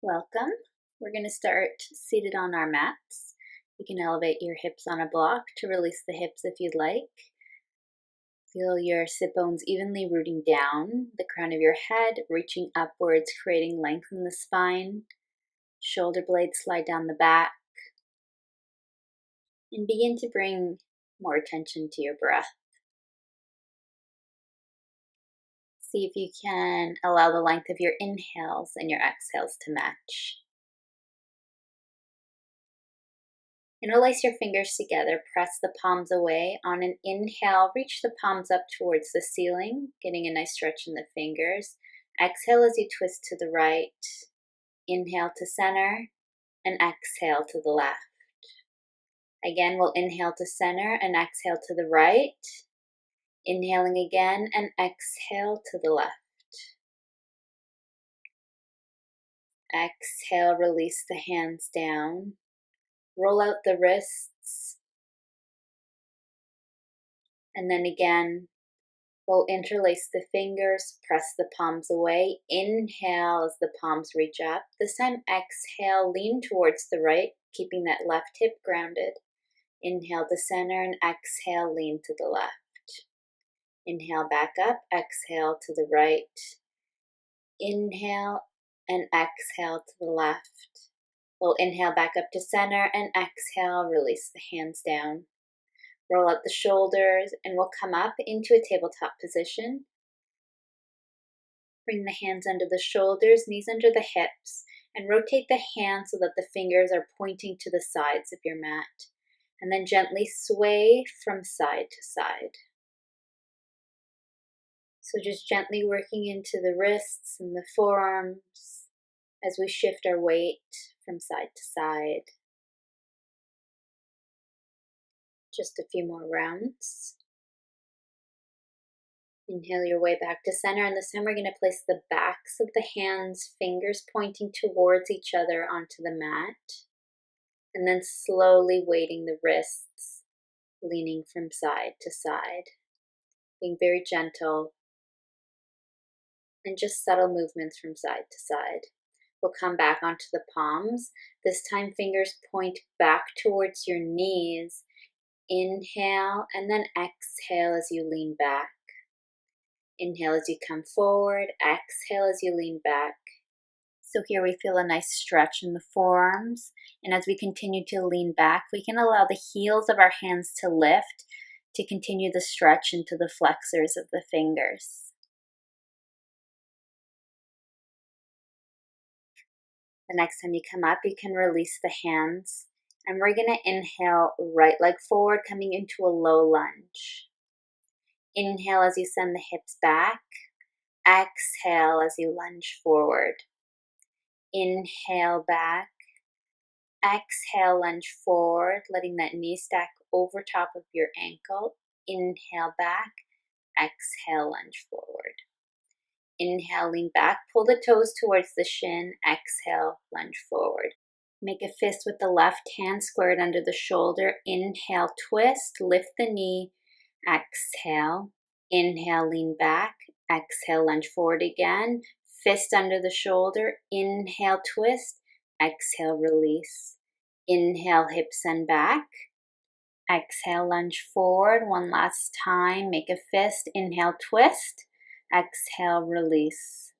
Welcome. We're going to start seated on our mats. You can elevate your hips on a block to release the hips if you'd like. Feel your sit bones evenly rooting down, the crown of your head reaching upwards, creating length in the spine. Shoulder blades slide down the back. And begin to bring more attention to your breath. See if you can allow the length of your inhales and your exhales to match. Interlace your fingers together, press the palms away. On an inhale, reach the palms up towards the ceiling, getting a nice stretch in the fingers. Exhale as you twist to the right. Inhale to center and exhale to the left. Again, we'll inhale to center and exhale to the right. Inhaling again and exhale to the left. Exhale, release the hands down. Roll out the wrists. And then again, we'll interlace the fingers, press the palms away. Inhale as the palms reach up. This time, exhale, lean towards the right, keeping that left hip grounded. Inhale to center and exhale, lean to the left. Inhale back up, exhale to the right. Inhale and exhale to the left. We'll inhale back up to center and exhale, release the hands down. Roll out the shoulders and we'll come up into a tabletop position. Bring the hands under the shoulders, knees under the hips, and rotate the hands so that the fingers are pointing to the sides of your mat. And then gently sway from side to side. So just gently working into the wrists and the forearms as we shift our weight from side to side. Just a few more rounds. Inhale your way back to center, and this time we're going to place the backs of the hands, fingers pointing towards each other onto the mat, and then slowly weighting the wrists, leaning from side to side, being very gentle, and just subtle movements from side to side. We'll come back onto the palms. This time fingers point back towards your knees. Inhale and then exhale as you lean back. Inhale as you come forward. Exhale as you lean back. So here we feel a nice stretch in the forearms. And as we continue to lean back, we can allow the heels of our hands to lift to continue the stretch into the flexors of the fingers. The next time you come up, you can release the hands. And we're going to inhale, right leg forward, coming into a low lunge. Inhale as you send the hips back. Exhale as you lunge forward. Inhale back. Exhale, lunge forward, letting that knee stack over top of your ankle. Inhale back. Exhale, lunge forward. Inhale, lean back, pull the toes towards the shin. Exhale, lunge forward. Make a fist with the left hand squared under the shoulder. Inhale, twist, lift the knee. Exhale. Inhale, lean back. Exhale, lunge forward again. Fist under the shoulder. Inhale, twist. Exhale, release. Inhale, hips and back. Exhale, lunge forward. One last time. Make a fist. Inhale, twist. Exhale, release.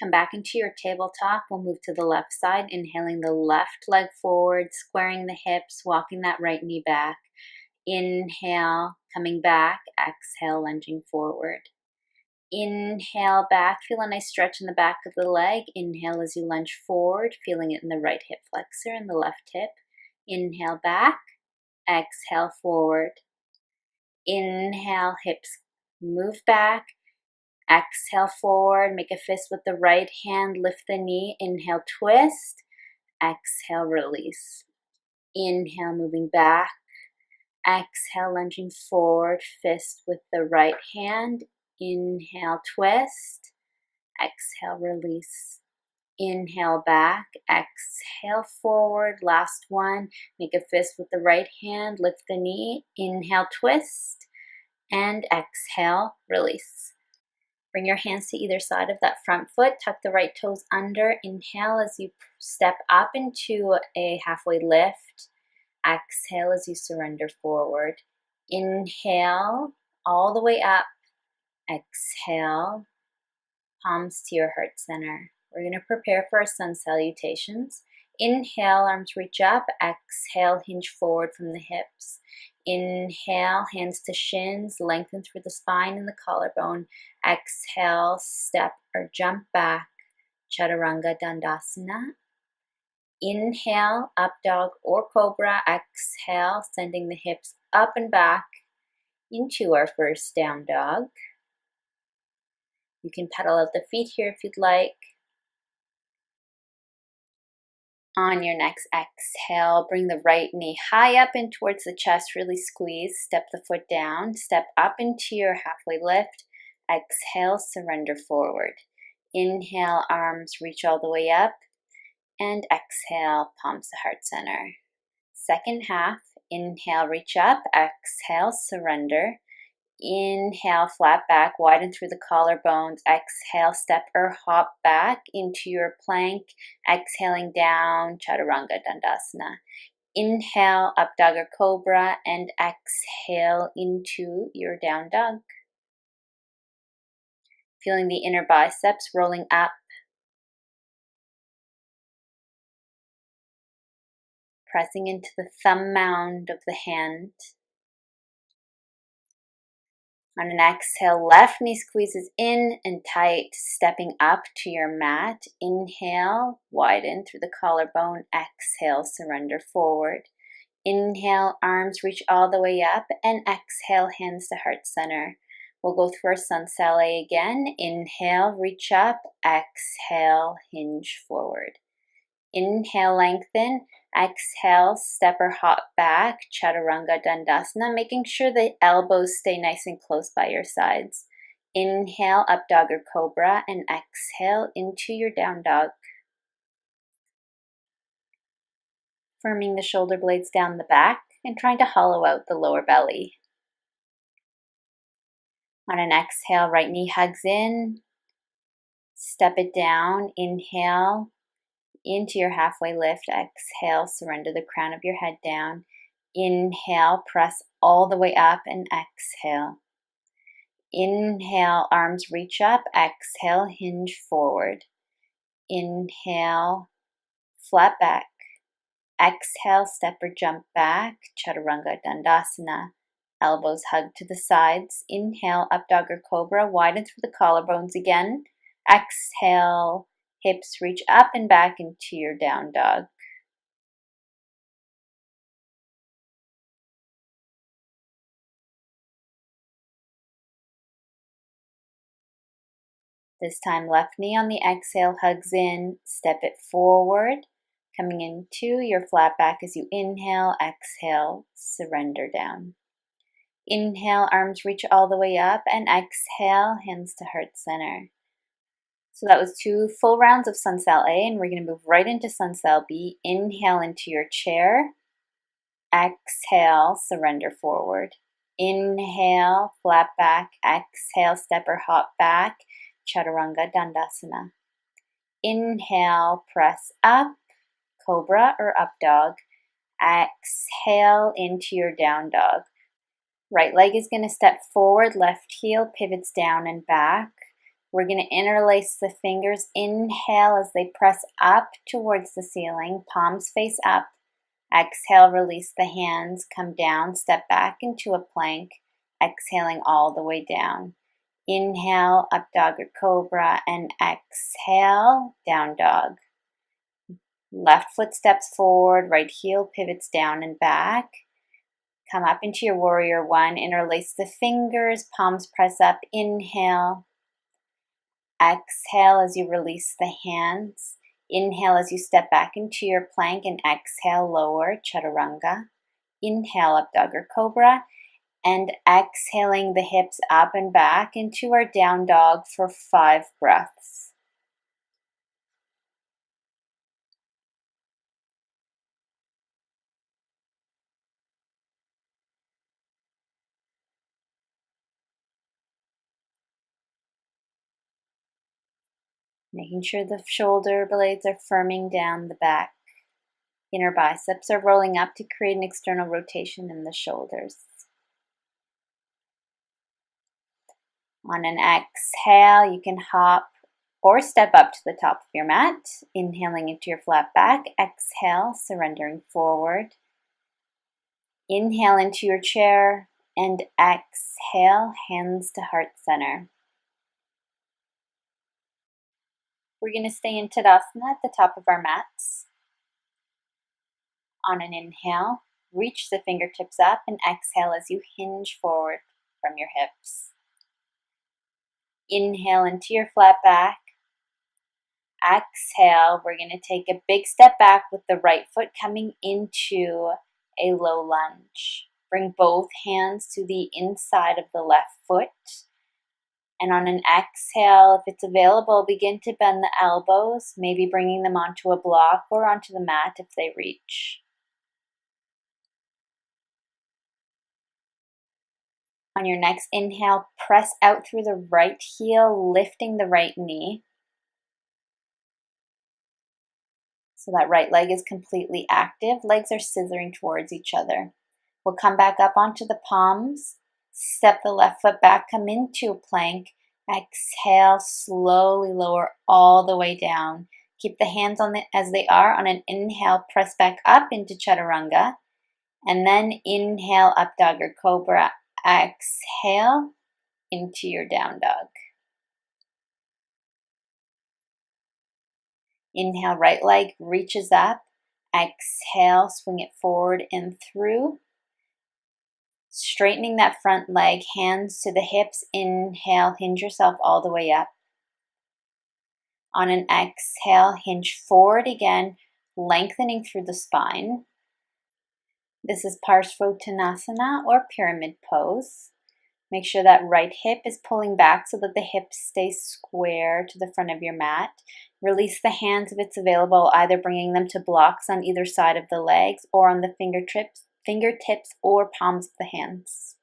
Come back into your tabletop. We'll move to the left side, inhaling the left leg forward, squaring the hips, walking that right knee back. Inhale, coming back. Exhale, lunging forward. Inhale back, feel a nice stretch in the back of the leg. Inhale as you lunge forward, feeling it in the right hip flexor and the left hip. Inhale back. Exhale forward. Inhale, hips move back. Exhale forward, make a fist with the right hand, lift the knee. Inhale, twist. Exhale, release. Inhale, moving back. Exhale, lunging forward, fist with the right hand. Inhale, twist. Exhale, release. Inhale back. Exhale forward. Last one. Make a fist with the right hand, lift the knee. Inhale, twist. And exhale, release. Bring your hands to either side of that front foot. Tuck the right toes under. Inhale as you step up into a halfway lift. Exhale as you surrender forward. Inhale all the way up. Exhale, palms to your heart center. We're going to prepare for our sun salutations. Inhale, arms reach up. Exhale, hinge forward from the hips. Inhale, hands to shins, lengthen through the spine and the collarbone. Exhale, step or jump back. Chaturanga Dandasana. Inhale, up dog or cobra. Exhale, sending the hips up and back into our first down dog. You can pedal out the feet here if you'd like. On your next exhale, bring the right knee high up and towards the chest, really squeeze. Step the foot down, step up into your halfway lift. Exhale, surrender forward. Inhale, arms reach all the way up. And exhale, palms to heart center. Second half, inhale, reach up. Exhale, surrender. Inhale, flat back, widen through the collarbones. Exhale, step or hop back into your plank. Exhaling down, Chaturanga Dandasana. Inhale, up dog or cobra, and exhale into your down dog. Feeling the inner biceps rolling up. Pressing into the thumb mound of the hand. On an exhale, left knee squeezes in and tight, stepping up to your mat. Inhale, widen through the collarbone. Exhale, surrender forward. Inhale, arms reach all the way up, and exhale, hands to heart center. We'll go through our sun sale again. Inhale, reach up. Exhale, hinge forward. Inhale, lengthen. Exhale, step or hop back, Chaturanga Dandasana, making sure the elbows stay nice and close by your sides. Inhale, up dog or cobra, and exhale into your down dog. Firming the shoulder blades down the back and trying to hollow out the lower belly. On an exhale, right knee hugs in. Step it down. Inhale into your halfway lift. Exhale, surrender the crown of your head down. Inhale, press all the way up and exhale. Inhale, arms reach up. Exhale, hinge forward. Inhale, flat back. Exhale, step or jump back. Chaturanga Dandasana. Elbows hug to the sides. Inhale, up dog or cobra. Widen through the collarbones again. Exhale, hips reach up and back into your down dog. This time, left knee on the exhale hugs in. Step it forward, coming into your flat back as you inhale. Exhale, surrender down. Inhale, arms reach all the way up, and exhale, hands to heart center. So that was 2 full rounds of Sun Sal A, and we're going to move right into Sun Sal B. Inhale into your chair. Exhale, surrender forward. Inhale, flat back. Exhale, step or hop back. Chaturanga Dandasana. Inhale, press up, cobra or up dog. Exhale into your down dog. Right leg is going to step forward, left heel pivots down and back. We're going to interlace the fingers. Inhale as they press up towards the ceiling, palms face up. Exhale, release the hands, come down, step back into a plank, exhaling all the way down. Inhale, up dog or cobra, and exhale, down dog. Left foot steps forward, right heel pivots down and back. Come up into your warrior one, interlace the fingers, palms press up, inhale. Exhale as you release the hands. Inhale as you step back into your plank and exhale, lower, chaturanga. Inhale, up dog or cobra. And exhaling the hips up and back into our down dog for 5 breaths. Making sure the shoulder blades are firming down the back. Inner biceps are rolling up to create an external rotation in the shoulders. On an exhale, you can hop or step up to the top of your mat, inhaling into your flat back. Exhale, surrendering forward. Inhale into your chair and exhale, hands to heart center. We're going to stay in Tadasana at the top of our mats. On an inhale, reach the fingertips up and exhale as you hinge forward from your hips. Inhale into your flat back. Exhale, we're going to take a big step back with the right foot coming into a low lunge. Bring both hands to the inside of the left foot. And on an exhale, if it's available, begin to bend the elbows, maybe bringing them onto a block or onto the mat if they reach. On your next inhale, press out through the right heel, lifting the right knee. So that right leg is completely active. Legs are scissoring towards each other. We'll come back up onto the palms. Step the left foot back, come into a plank. Exhale, slowly lower all the way down. Keep the hands on as they are. On an inhale, press back up into Chaturanga. And then inhale, up dog or cobra. Exhale into your down dog. Inhale, right leg reaches up. Exhale, swing it forward and through. Straightening that front leg, hands to the hips. Inhale, hinge yourself all the way up. On an exhale, hinge forward again, lengthening through the spine. This is Parsvottanasana or pyramid pose. Make sure that right hip is pulling back so that the hips stay square to the front of your mat. Release the hands if it's available, either bringing them to blocks on either side of the legs or on the fingertips or palms of the hands.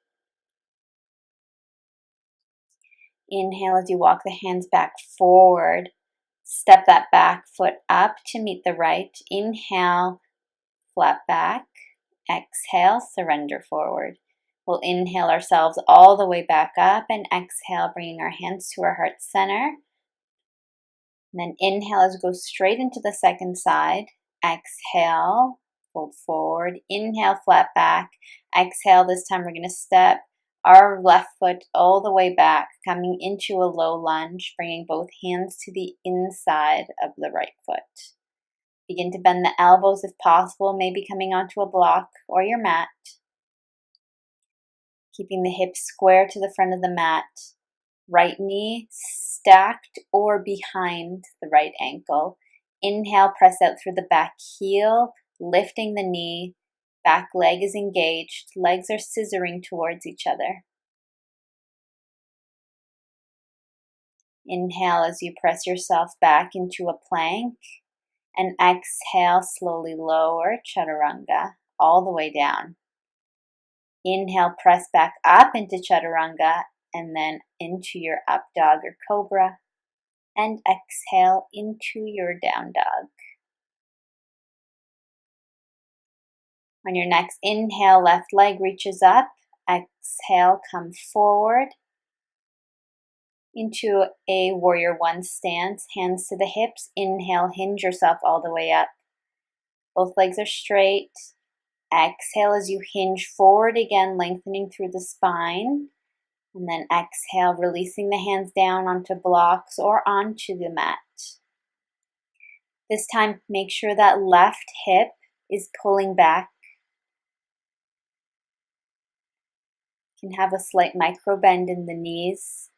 Inhale as you walk the hands back forward. Step that back foot up to meet the right. Inhale, flat back. Exhale, surrender forward. We'll inhale ourselves all the way back up and exhale, bringing our hands to our heart center. And then inhale as we go straight into the second side. Exhale, fold forward. Inhale, flat back. Exhale, this time we're going to step our left foot all the way back, coming into a low lunge, bringing both hands to the inside of the right foot. Begin to bend the elbows if possible, maybe coming onto a block or your mat. Keeping the hips square to the front of the mat. Right knee stacked or behind the right ankle. Inhale, press out through the back heel, lifting the knee. Back leg is engaged. Legs are scissoring towards each other. Inhale as you press yourself back into a plank. And exhale, slowly lower, Chaturanga, all the way down. Inhale, press back up into Chaturanga, and then into your up dog or cobra. And exhale into your down dog. On your next inhale, left leg reaches up. Exhale, come forward into a warrior one stance, hands to the hips. Inhale, hinge yourself all the way up. Both legs are straight. Exhale as you hinge forward again, lengthening through the spine. And then exhale, releasing the hands down onto blocks or onto the mat. This time, make sure that left hip is pulling back. You can have a slight micro bend in the knees.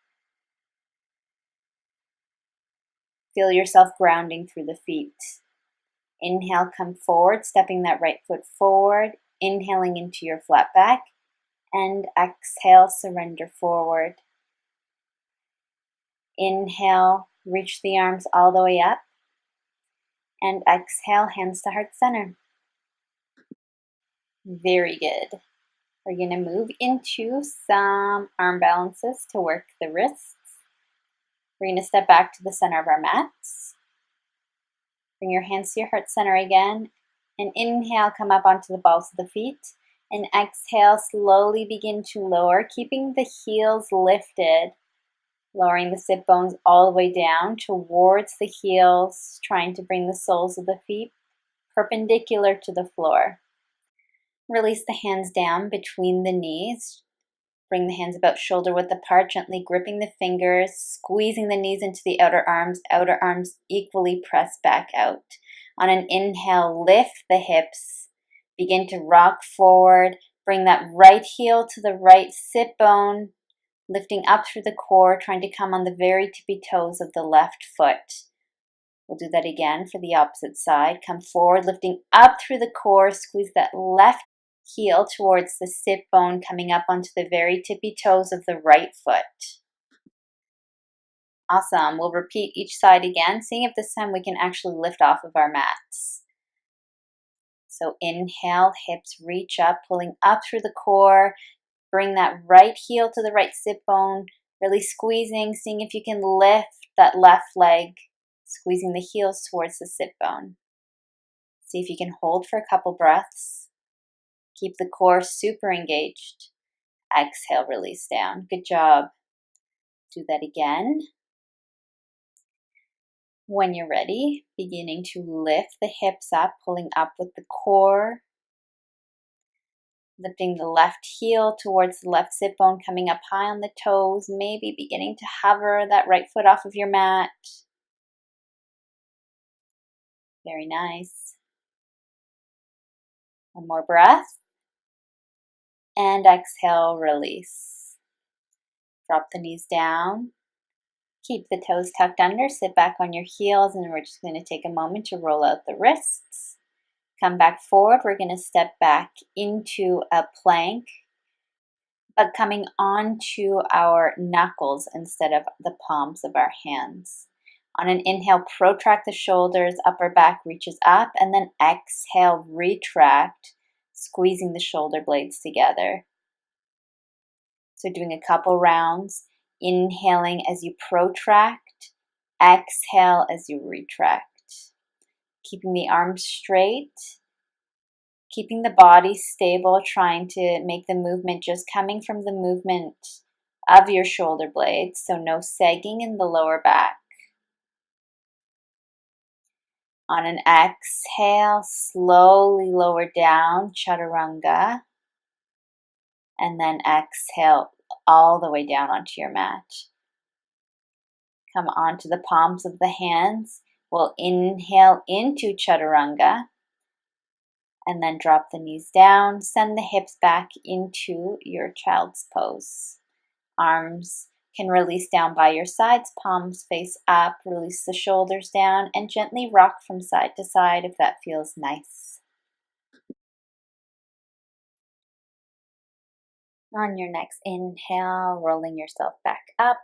Feel yourself grounding through the feet. Inhale, come forward, stepping that right foot forward. Inhaling into your flat back. And exhale, surrender forward. Inhale, reach the arms all the way up. And exhale, hands to heart center. Very good. We're going to move into some arm balances to work the wrists. We're going to step back to the center of our mats. Bring your hands to your heart center again. And inhale, come up onto the balls of the feet. And exhale, slowly begin to lower, keeping the heels lifted. Lowering the sit bones all the way down towards the heels, trying to bring the soles of the feet perpendicular to the floor. Release the hands down between the knees. Bring the hands about shoulder width apart, gently gripping the fingers, squeezing the knees into the outer arms equally pressed back out. On an inhale, lift the hips, begin to rock forward, bring that right heel to the right sit bone, lifting up through the core, trying to come on the very tippy toes of the left foot. We'll do that again for the opposite side. Come forward, lifting up through the core, squeeze that left heel towards the sit bone, coming up onto the very tippy toes of the right foot. Awesome. We'll repeat each side again, seeing if this time we can actually lift off of our mats. So inhale, hips reach up, pulling up through the core. Bring that right heel to the right sit bone, really squeezing, seeing if you can lift that left leg, squeezing the heels towards the sit bone. See if you can hold for a couple breaths. Keep the core super engaged. Exhale, release down. Good job. Do that again. When you're ready, beginning to lift the hips up, pulling up with the core. Lifting the left heel towards the left sit bone, coming up high on the toes, maybe beginning to hover that right foot off of your mat. Very nice. One more breath. And exhale, release. Drop the knees down. Keep the toes tucked under, sit back on your heels, and we're just going to take a moment to roll out the wrists. Come back forward. We're going to step back into a plank, but coming onto our knuckles instead of the palms of our hands. On an inhale, protract the shoulders, upper back reaches up, and then exhale, retract, squeezing the shoulder blades together. So doing a couple rounds, inhaling as you protract, exhale as you retract. Keeping the arms straight, keeping the body stable, trying to make the movement just coming from the movement of your shoulder blades, so no sagging in the lower back. On an exhale, slowly lower down, chaturanga, and then exhale all the way down onto your mat. Come onto the palms of the hands. We'll inhale into chaturanga, and then drop the knees down. Send the hips back into your child's pose. Arms can release down by your sides, palms face up, release the shoulders down, and gently rock from side to side if that feels nice. On your next inhale, rolling yourself back up,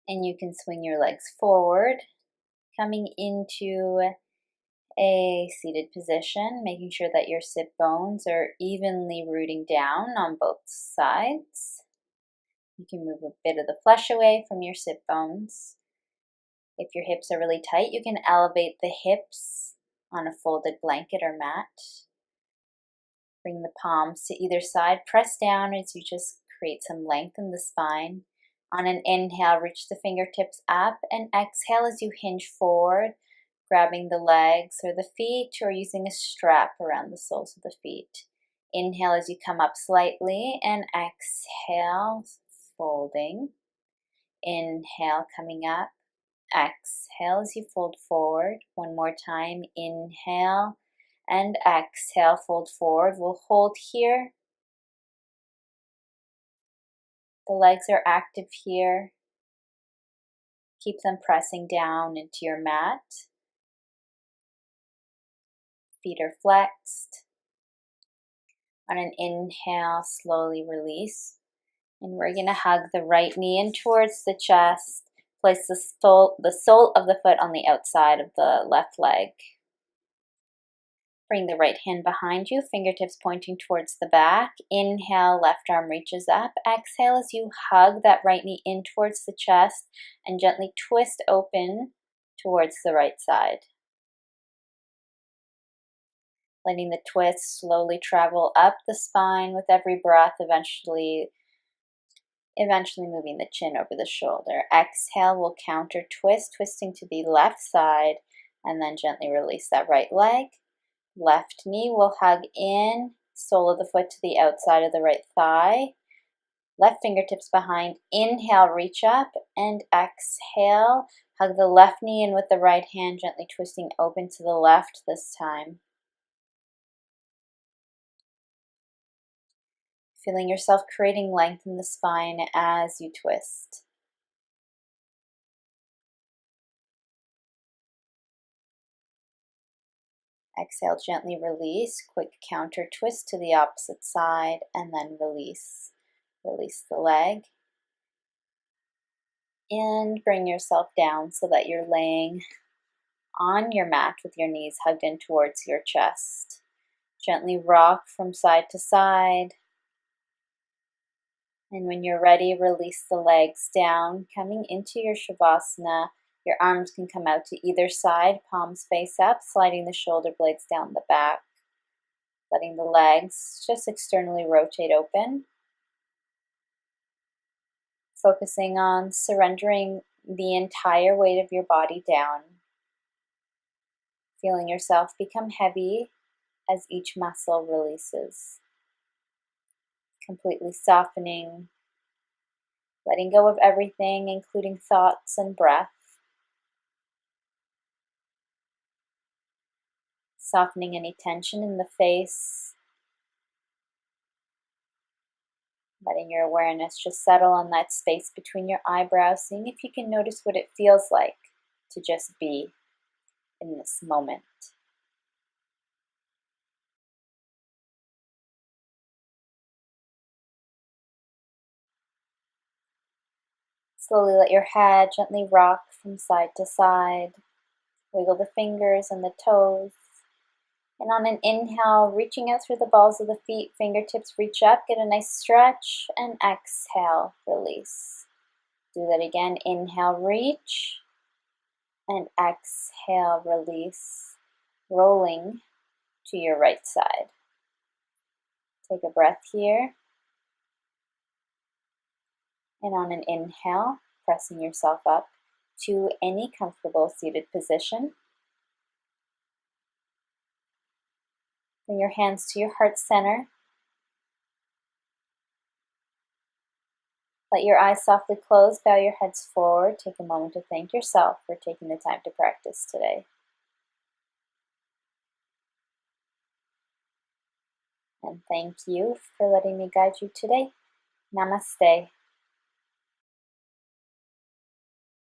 and you can swing your legs forward, coming into a seated position, making sure that your sit bones are evenly rooting down on both sides. You can move a bit of the flesh away from your sit bones. If your hips are really tight, you can elevate the hips on a folded blanket or mat. Bring the palms to either side. Press down as you just create some length in the spine. On an inhale, reach the fingertips up, and exhale as you hinge forward, grabbing the legs or the feet or using a strap around the soles of the feet. Inhale as you come up slightly, and exhale, folding. Inhale, coming up. Exhale as you fold forward. One more time. Inhale and exhale, fold forward. We'll hold here. The legs are active here. Keep them pressing down into your mat. Feet are flexed. On an inhale, slowly release. And we're going to hug the right knee in towards the chest. Place the sole of the foot on the outside of the left leg. Bring the right hand behind you, fingertips pointing towards the back. Inhale, left arm reaches up. Exhale as you hug that right knee in towards the chest and gently twist open towards the right side. Letting the twist slowly travel up the spine with every breath, eventually moving the chin over the shoulder. Exhale, we'll counter twist, twisting to the left side, and then gently release that right leg. Left knee will hug in, sole of the foot to the outside of the right thigh. Left fingertips behind. Inhale, reach up, and exhale. Hug the left knee in with the right hand, gently twisting open to the left this time. Feeling yourself creating length in the spine as you twist. Exhale, gently release. Quick counter twist to the opposite side, and then release. Release the leg. And bring yourself down so that you're laying on your mat with your knees hugged in towards your chest. Gently rock from side to side. And when you're ready, release the legs down, coming into your Shavasana. Your arms can come out to either side, palms face up, sliding the shoulder blades down the back. Letting the legs just externally rotate open. Focusing on surrendering the entire weight of your body down. Feeling yourself become heavy as each muscle releases. Completely softening, letting go of everything, including thoughts and breath. Softening any tension in the face. Letting your awareness just settle on that space between your eyebrows, seeing if you can notice what it feels like to just be in this moment. Slowly let your head gently rock from side to side. Wiggle the fingers and the toes. And on an inhale, reaching out through the balls of the feet, fingertips reach up, get a nice stretch, and exhale, release. Do that again. Inhale, reach, and exhale, release, rolling to your right side. Take a breath here. And on an inhale, pressing yourself up to any comfortable seated position. Bring your hands to your heart center. Let your eyes softly close, bow your heads forward. Take a moment to thank yourself for taking the time to practice today. And thank you for letting me guide you today. Namaste.